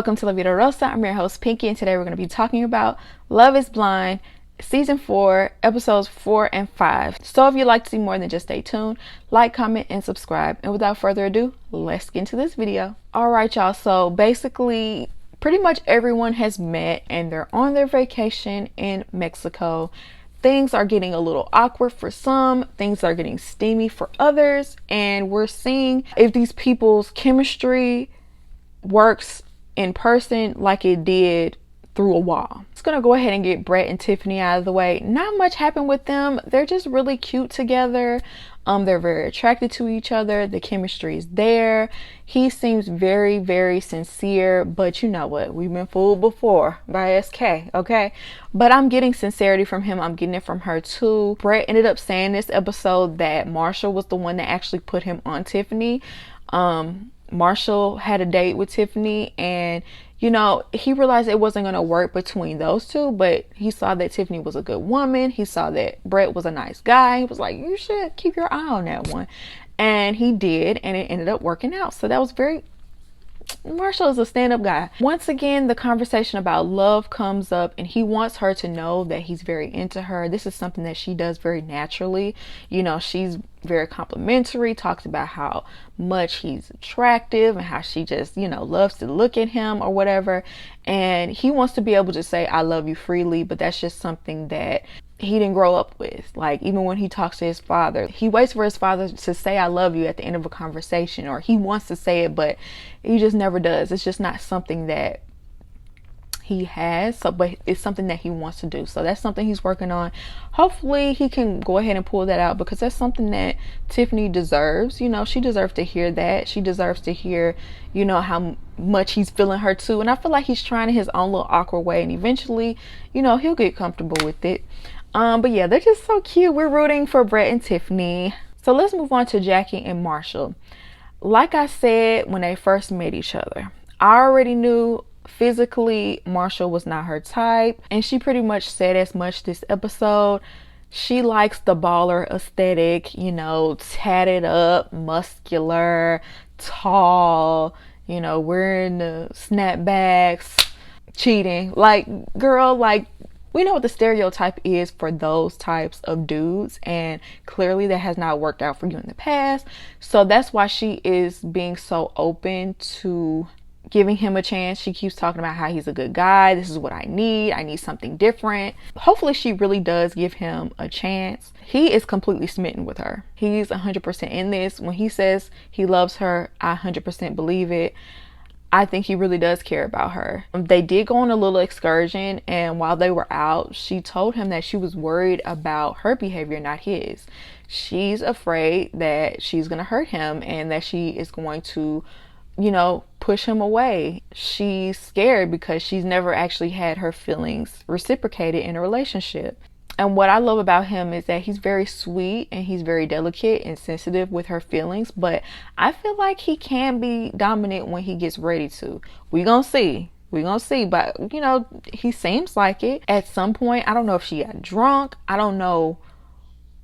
Welcome to La Vida Rosa. I'm your host, Pinky, and today we're going to be talking about Love is Blind, Season 4, Episodes 4 and 5. So if you'd like to see more, then just stay tuned, like, comment, and subscribe. And without further ado, let's get into this video. Alright, y'all. So basically, pretty much everyone has met, and they're on their vacation in Mexico. Things are getting a little awkward for some, things are getting steamy for others, and we're seeing if these people's chemistry works in person like it did through a wall. It's gonna go ahead and get Brett and Tiffany out of the way. Not much happened with them. They're just really cute together. They're very attracted to each other. The chemistry is there. He seems very, very sincere, but you know what? We've been fooled before by SK, okay? But I'm getting sincerity from him. I'm getting it from her too. Brett ended up saying this episode that Marshall was the one that actually put him on Tiffany. Marshall had a date with Tiffany, and you know, he realized it wasn't going to work between those two, but he saw that Tiffany was a good woman. He saw that Brett was a nice guy. He was like, you should keep your eye on that one. And he did, and it ended up working out. So that was very... Marshall is a stand-up guy. Once again, the conversation about love comes up, and he wants her to know that he's very into her. This is something that she does very naturally. You know, she's very complimentary, talks about how much he's attractive and how she just, you know, loves to look at him or whatever. And he wants to be able to say, I love you freely, but that's just something that he didn't grow up with. Like, even when he talks to his father, he waits for his father to say I love you at the end of a conversation, or he wants to say it, but he just never does. It's just not something that he has, so but it's something that he wants to do. So that's something he's working on. Hopefully he can go ahead and pull that out, because that's something that Tiffany deserves. You know, she deserves to hear that. She deserves to hear, you know, how much he's feeling her too. And I feel like he's trying in his own little awkward way, and eventually, you know, he'll get comfortable with it. But yeah, they're just so cute. We're rooting for Brett and Tiffany. So let's move on to Jackie and Marshall. Like I said, when they first met each other, I already knew physically Marshall was not her type, and she pretty much said as much this episode. She likes the baller aesthetic, you know, tatted up, muscular, tall, you know, wearing the snapbacks, cheating. Like, girl, like, we know what the stereotype is for those types of dudes, and clearly that has not worked out for you in the past. So that's why she is being so open to giving him a chance. She keeps talking about how he's a good guy. This is what I need something different. Hopefully she really does give him a chance. He is completely smitten with her. He's 100% in this. When he says he loves her, I 100% believe it. I think he really does care about her. They did go on a little excursion, and while they were out, she told him that she was worried about her behavior, not his. She's afraid that she's going to hurt him, and that she is going to, you know, push him away. She's scared because she's never actually had her feelings reciprocated in a relationship. And what I love about him is that he's very sweet, and he's very delicate and sensitive with her feelings. But I feel like he can be dominant when he gets ready to. We gonna see. But, you know, he seems like it. At some point, I don't know if she got drunk. I don't know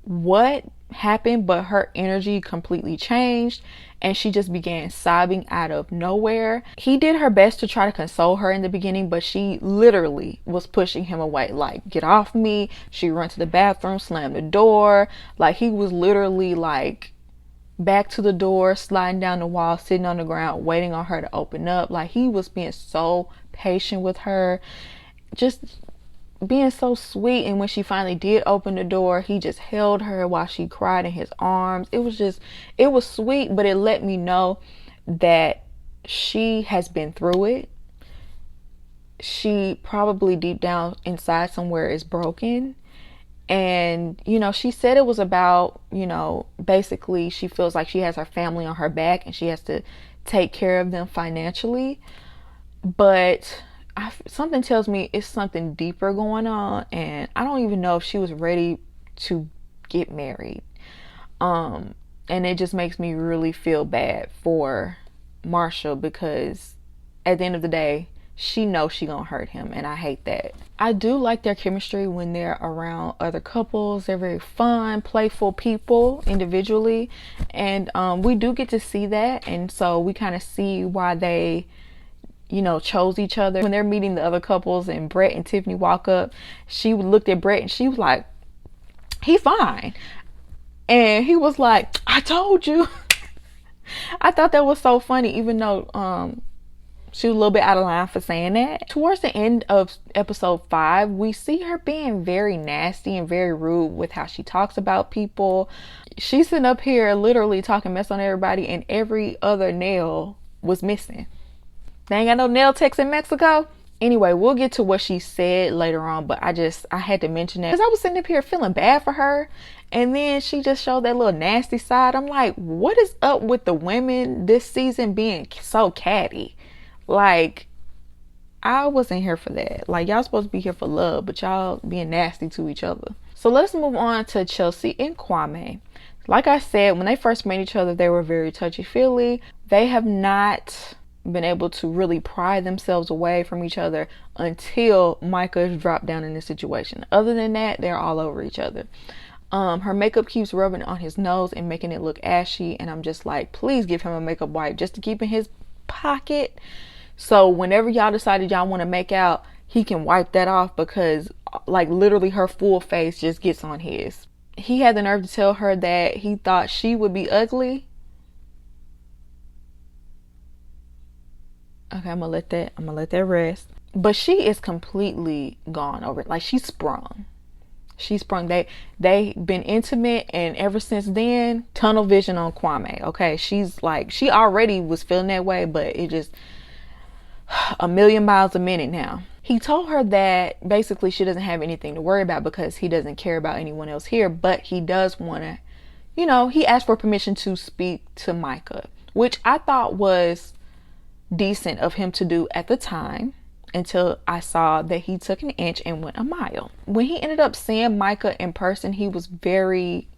what happened, but her energy completely changed, and she just began sobbing out of nowhere. He did her best to try to console her in the beginning, but she literally was pushing him away, like, get off me. She ran to the bathroom, slammed the door. Like, he was literally like back to the door, sliding down the wall, sitting on the ground, waiting on her to open up. Like, he was being so patient with her, just being so sweet. And when she finally did open the door, he just held her while she cried in his arms. It was sweet, but it let me know that she has been through it. She probably deep down inside somewhere is broken. And, you know, she said it was about, you know, basically she feels like she has her family on her back, and she has to take care of them financially. But something tells me it's something deeper going on, and I don't even know if she was ready to get married. And it just makes me really feel bad for Marshall, because at the end of the day, she knows she gonna hurt him, and I hate that. I do like their chemistry when they're around other couples. They're very fun, playful people individually, and we do get to see that, and so we kind of see why they chose each other. When they're meeting the other couples and Brett and Tiffany walk up, she looked at Brett and she was like, he fine. And he was like, I told you. I thought that was so funny, even though she was a little bit out of line for saying that. Towards the end of episode 5, we see her being very nasty and very rude with how she talks about people. She's sitting up here literally talking mess on everybody, and every other nail was missing. They ain't got no nail techs in Mexico. Anyway, we'll get to what she said later on, but I had to mention that because I was sitting up here feeling bad for her, and then she just showed that little nasty side. I'm like, what is up with the women this season being so catty? Like, I wasn't here for that. Like, y'all supposed to be here for love, but y'all being nasty to each other. So let's move on to Chelsea and Kwame. Like I said, when they first met each other, they were very touchy-feely. They have not been able to really pry themselves away from each other until Micah is dropped down in this situation. Other than that, they're all over each other. Her makeup keeps rubbing on his nose and making it look ashy, and I'm just like, please give him a makeup wipe just to keep in his pocket, so whenever y'all decided y'all want to make out, he can wipe that off, because like literally her full face just gets on his. He had the nerve to tell her that he thought she would be ugly. Okay, I'm gonna let that rest. But she is completely gone over it. Like, she's sprung. They been intimate, and ever since then, tunnel vision on Kwame. Okay, she's like, she already was feeling that way, but it just a million miles a minute now. He told her that basically she doesn't have anything to worry about because he doesn't care about anyone else here, but he does want to, he asked for permission to speak to Micah, which I thought was decent of him to do at the time, until I saw that he took an inch and went a mile. When he ended up seeing Micah in person, he was very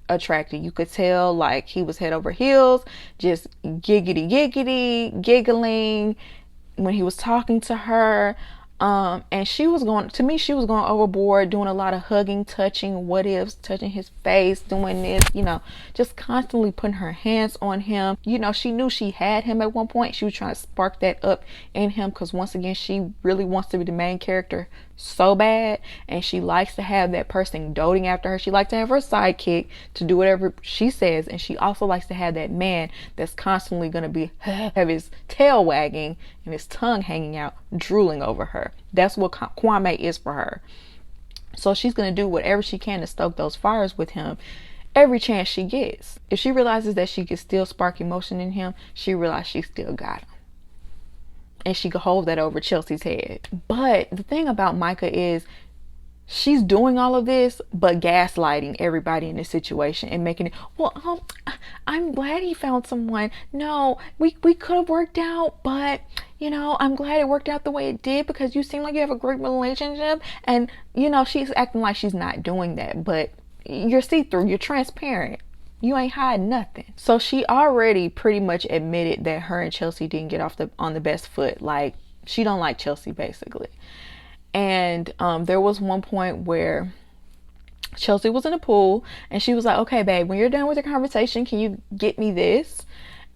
attracted. You could tell like he was head over heels, just giggling when he was talking to her. And she was going overboard, doing a lot of hugging, touching, what ifs, touching his face, doing this, just constantly putting her hands on him. She knew she had him at one point. She was trying to spark that up in him, because once again, she really wants to be the main character so bad, and she likes to have that person doting after her. She likes to have her sidekick to do whatever she says, and she also likes to have that man that's constantly going to be have his tail wagging and his tongue hanging out, drooling over her. That's what Kwame is for her. So she's going to do whatever she can to stoke those fires with him every chance she gets. If she realizes that she can still spark emotion in him, she realizes she still got him, and she could hold that over Chelsea's head. But the thing about Micah is, she's doing all of this, but gaslighting everybody in this situation and making it, I'm glad he found someone. No, we could have worked out, but I'm glad it worked out the way it did, because you seem like you have a great relationship. And she's acting like she's not doing that, but you're see-through, you're transparent. You ain't hiding nothing. So she already pretty much admitted that her and Chelsea didn't get off on the best foot. Like, she don't like Chelsea, basically. And there was one point where Chelsea was in the pool, and she was like, okay, babe, when you're done with the conversation, can you get me this?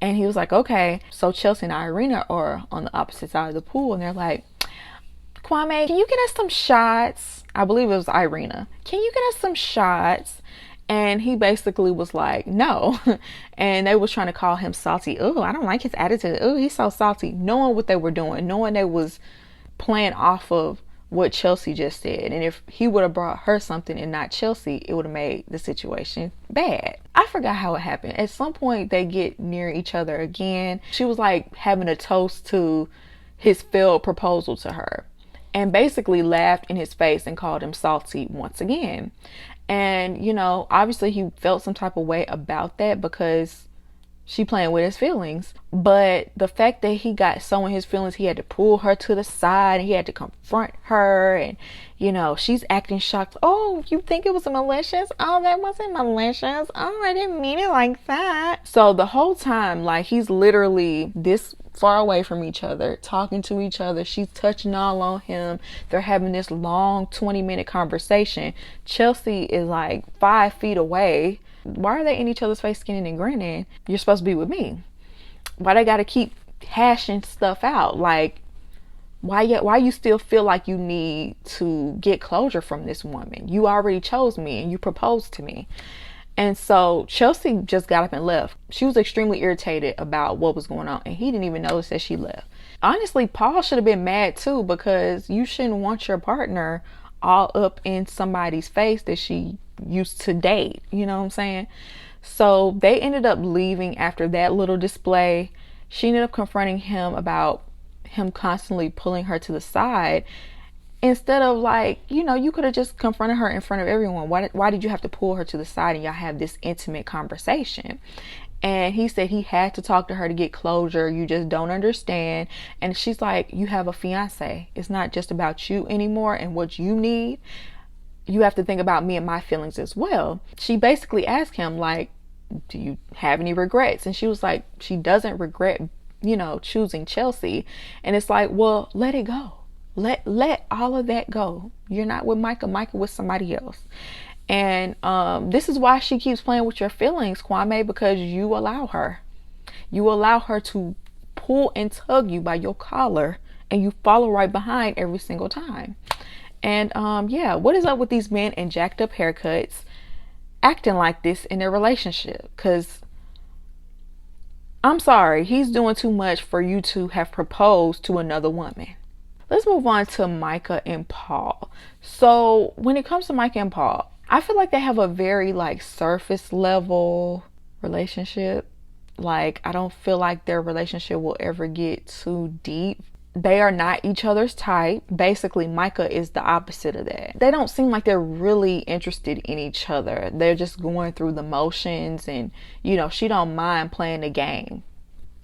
And he was like, okay. So Chelsea and Irina are on the opposite side of the pool, and they're like, Kwame, can you get us some shots? I believe it was Irina. Can you get us some shots? And he basically was like, no. And they was trying to call him salty. Oh, I don't like his attitude. Oh, he's so salty. Knowing what they were doing, knowing they was playing off of what Chelsea just said. And if he would have brought her something and not Chelsea, it would have made the situation bad. I forgot how it happened. At some point, they get near each other again. She was like having a toast to his failed proposal to her, and basically laughed in his face and called him salty once again. And, obviously he felt some type of way about that, because she playing with his feelings. But the fact that he got so in his feelings, he had to pull her to the side, and he had to confront her, and she's acting shocked. Oh, you think it was malicious? Oh, that wasn't malicious. Oh, I didn't mean it like that. So the whole time, like, he's literally this far away from each other, talking to each other. She's touching all on him. They're having this long 20-minute conversation. Chelsea is like 5 feet away. Why are they in each other's face, skinning and grinning? You're supposed to be with me. Why they gotta keep hashing stuff out. Like, why you still feel like you need to get closure from this woman? You already chose me and you proposed to me. And so Chelsea just got up and left. She was extremely irritated about what was going on, and he didn't even notice that she left. Honestly, Paul should have been mad too, because you shouldn't want your partner all up in somebody's face that she used to date. You know what I'm saying? So they ended up leaving after that little display. She ended up confronting him about him constantly pulling her to the side, instead of, like, you know, you could have just confronted her in front of everyone. Why did you have to pull her to the side and y'all have this intimate conversation? And he said he had to talk to her to get closure. You just don't understand. And she's like, you have a fiance. It's not just about you anymore and what you need. You have to think about me and my feelings as well. She basically asked him, like, do you have any regrets? And she was like, she doesn't regret, you know, choosing Chelsea. And it's like, well, let it go. Let all of that go. You're not with Micah with somebody else. And this is why she keeps playing with your feelings, Kwame, because you allow her. You allow her to pull and tug you by your collar, and you follow right behind every single time. And yeah, what is up with these men in jacked up haircuts acting like this in their relationship? Because I'm sorry, he's doing too much for you to have proposed to another woman. Let's move on to Micah and Paul. So when it comes to Micah and Paul, I feel like they have a very, like, surface level relationship. Like, I don't feel like their relationship will ever get too deep. They are not each other's type. Basically, Micah is the opposite of that. They don't seem like they're really interested in each other. They're just going through the motions, and, you know, she don't mind playing the game,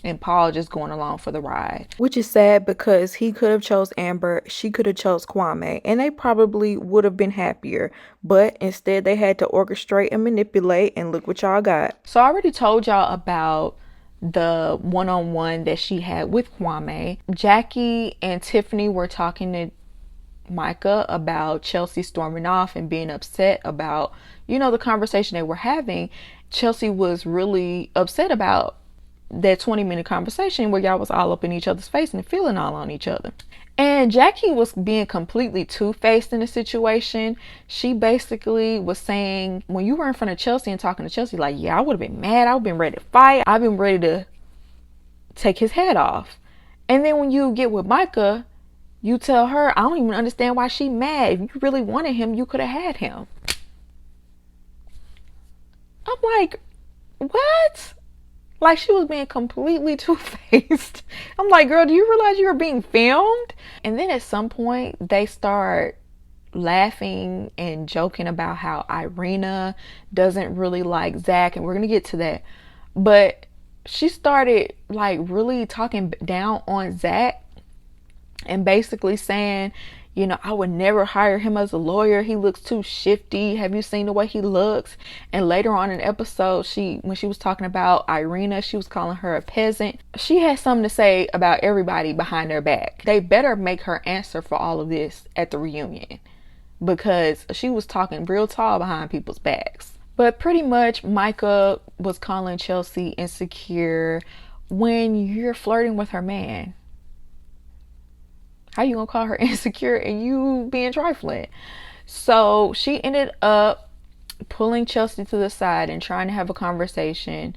and Paul just going along for the ride. Which is sad, because he could have chose Amber, she could have chose Kwame, and they probably would have been happier. But instead they had to orchestrate and manipulate, and look what y'all got. So I already told y'all about the one-on-one that she had with Kwame. Jackie and Tiffany were talking to Micah about Chelsea storming off and being upset about, you know, the conversation they were having. Chelsea was really upset about that 20-minute conversation where y'all was all up in each other's face and feeling all on each other. And Jackie was being completely two-faced in the situation. She basically was saying, when you were in front of Chelsea and talking to Chelsea, like, yeah, I would have been mad. I would have been ready to fight. I've been ready to take his head off. And then when you get with Micah, you tell her, I don't even understand why she mad. If you really wanted him, you could have had him. I'm like, what? Like, she was being completely two-faced. I'm like, girl, do you realize you were being filmed? And then at some point, they start laughing and joking about how Irina doesn't really like Zach. And we're going to get to that. But she started, like, really talking down on Zach and basically saying, you know, I would never hire him as a lawyer. He looks too shifty. Have you seen the way he looks? And later on in the episode, when she was talking about Irina, she was calling her a peasant. She had something to say about everybody behind their back. They better make her answer for all of this at the reunion, because she was talking real tall behind people's backs. But pretty much Micah was calling Chelsea insecure when you're flirting with her man. How you gonna call her insecure and you being trifling? So she ended up pulling Chelsea to the side and trying to have a conversation.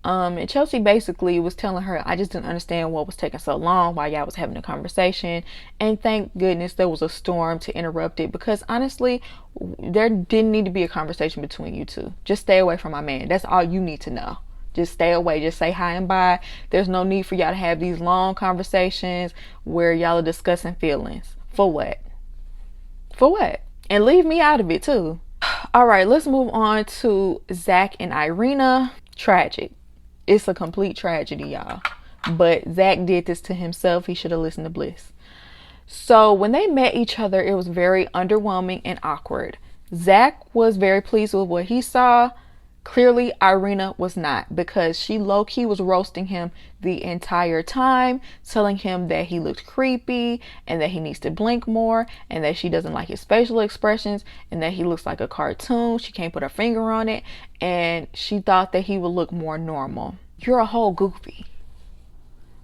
And Chelsea basically was telling her, I just didn't understand what was taking so long while y'all was having a conversation. And thank goodness there was a storm to interrupt it, because honestly, there didn't need to be a conversation between you two. Just stay away from my man. That's all you need to know. Just stay away. Just say hi and bye. There's no need for y'all to have these long conversations where y'all are discussing feelings. For what? For what? And leave me out of it too. All right, let's move on to Zach and Irina. Tragic. It's a complete tragedy, y'all. But Zach did this to himself. He should have listened to Bliss. So when they met each other, it was very underwhelming and awkward. Zach was very pleased with what he saw. Clearly, Irina was not, because she low-key was roasting him the entire time, telling him that he looked creepy and that he needs to blink more and that she doesn't like his facial expressions and that he looks like a cartoon. She can't put her finger on it, and she thought that he would look more normal. You're a whole goofy.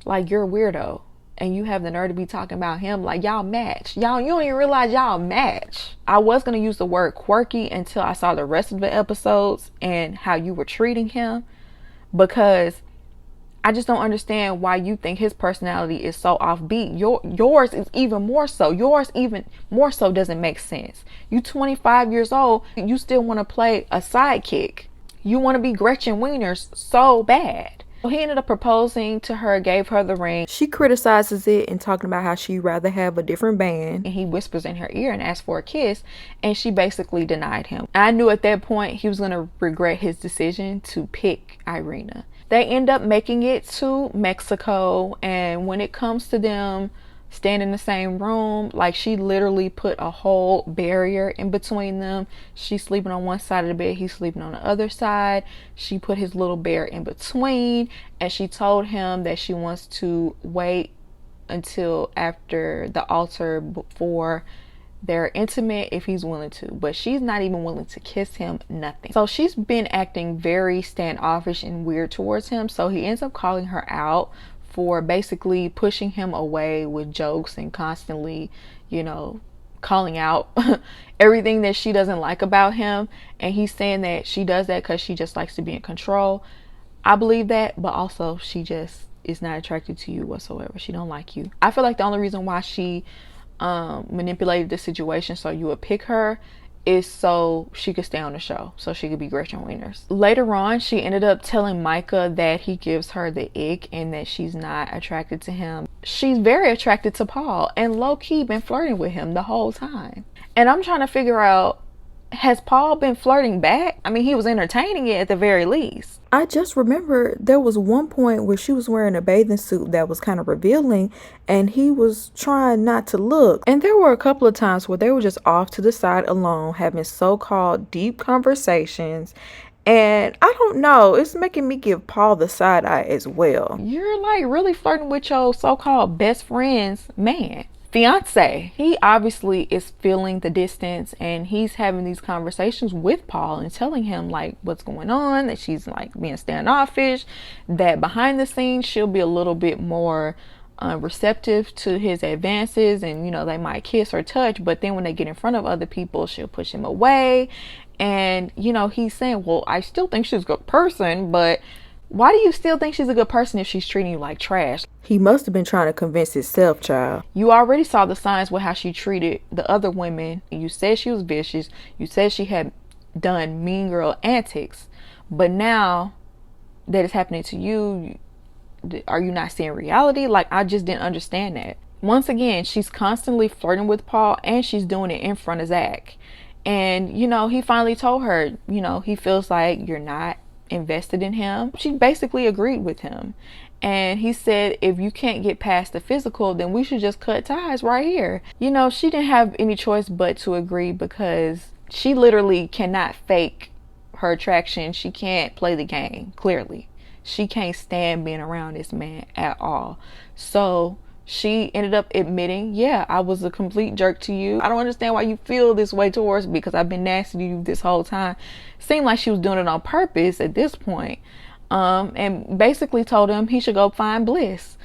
Like, you're a weirdo. And you have the nerve to be talking about him like y'all match. You don't even realize y'all match. I was going to use the word quirky until I saw the rest of the episodes and how you were treating him. Because I just don't understand why you think his personality is so offbeat. Yours is even more so. Yours even more so doesn't make sense. You 25 years old. You still want to play a sidekick. You want to be Gretchen Wieners so bad. He ended up proposing to her, gave her the ring. She criticizes it and talking about how she'd rather have a different band. And he whispers in her ear and asks for a kiss. And she basically denied him. I knew at that point he was going to regret his decision to pick Irina. They end up making it to Mexico. And when it comes to them staying in the same room, like, she literally put a whole barrier in between them. She's sleeping on one side of the bed, he's sleeping on the other side. She put his little bear in between, and she told him that she wants to wait until after the altar before they're intimate if he's willing to. But she's not even willing to kiss him, nothing. So she's been acting very standoffish and weird towards him. So he ends up calling her out for basically pushing him away with jokes and constantly, you know, calling out everything that she doesn't like about him. And he's saying that she does that because she just likes to be in control. I believe that, but also she just is not attracted to you whatsoever. She don't like you. I feel like the only reason why she manipulated the situation so you would pick her is so she could stay on the show, so she could be Gretchen Wieners. Later on, she ended up telling Micah that he gives her the ick and that she's not attracted to him. She's very attracted to Paul and low-key been flirting with him the whole time. And I'm trying to figure out, has Paul been flirting back? I mean, he was entertaining it at the very least. I just remember there was one point where she was wearing a bathing suit that was kind of revealing and he was trying not to look. And there were a couple of times where they were just off to the side alone having so-called deep conversations. And I don't know, it's making me give Paul the side eye as well. You're like really flirting with your so-called best friend's man. Fiance. He obviously is feeling the distance and he's having these conversations with Paul and telling him like what's going on, that she's like being standoffish, that behind the scenes she'll be a little bit more receptive to his advances, and you know, they might kiss or touch, but then when they get in front of other people she'll push him away. And you know, he's saying, well, I still think she's a good person, but why do you still think she's a good person if she's treating you like trash? He must have been trying to convince himself, child. You already saw the signs with how she treated the other women. You said she was vicious. You said she had done mean girl antics. But now that it's happening to you, are you not seeing reality? Like, I just didn't understand that. Once again, she's constantly flirting with Paul and she's doing it in front of Zach. And, you know, he finally told her, you know, he feels like you're not invested in him. She basically agreed with him, and he said, if you can't get past the physical, then we should just cut ties right here. You know, she didn't have any choice but to agree, because she literally cannot fake her attraction. She can't play the game. Clearly she can't stand being around this man at all. So she ended up admitting, yeah, I was a complete jerk to you. I don't understand why you feel this way towards me, because I've been nasty to you this whole time. Seemed like she was doing it on purpose at this point. And basically told him he should go find bliss.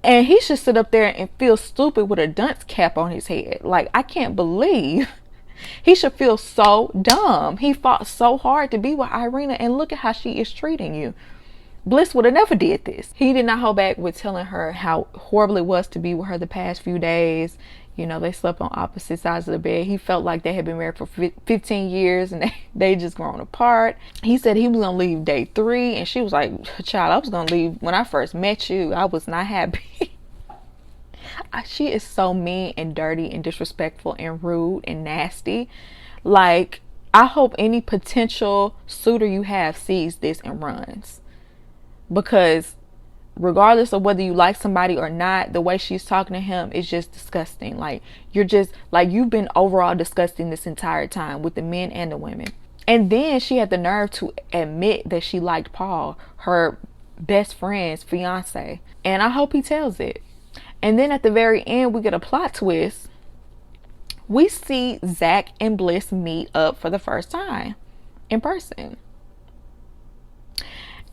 And he should sit up there and feel stupid with a dunce cap on his head. Like, I can't believe he should feel so dumb. He fought so hard to be with Irina, and look at how she is treating you. Bliss would have never did this. He did not hold back with telling her how horrible it was to be with her the past few days. You know, they slept on opposite sides of the bed. He felt like they had been married for 15 years and they just grown apart. He said he was going to leave day 3. And she was like, child, I was going to leave when I first met you. I was not happy. She is so mean and dirty and disrespectful and rude and nasty. Like, I hope any potential suitor you have sees this and runs. Because regardless of whether you like somebody or not, the way she's talking to him is just disgusting. Like, you're just like, you've been overall disgusting this entire time with the men and the women. And then she had the nerve to admit that she liked Paul, her best friend's fiance. And I hope he tells it. And then at the very end, we get a plot twist. We see Zach and Bliss meet up for the first time in person.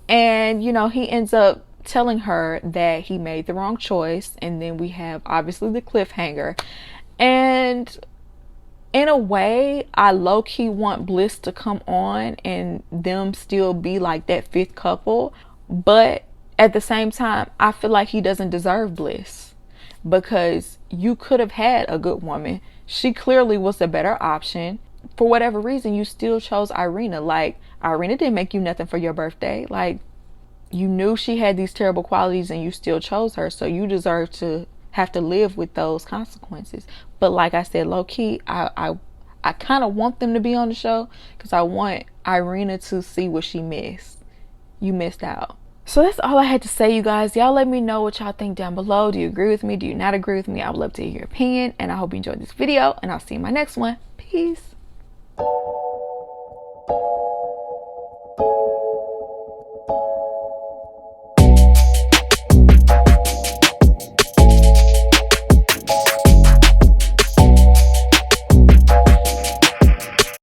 And, you know, he ends up telling her that he made the wrong choice, and then we have obviously the cliffhanger. And in a way, I low-key want Bliss to come on and them still be like that fifth couple, but at the same time, I feel like he doesn't deserve Bliss, because you could have had a good woman. She clearly was the better option. For whatever reason, you still chose Irina. Like, Irina didn't make you nothing for your birthday. Like, you knew she had these terrible qualities and you still chose her, so you deserve to have to live with those consequences. But like I said, low-key, I kind of want them to be on the show, because I want Irina to see what she missed. You missed out. So that's all I had to say, you guys. Y'all let me know what y'all think down below. Do you agree with me? Do you not agree with me? I would love to hear your opinion, and I hope you enjoyed this video, and I'll see you in my next one. Peace.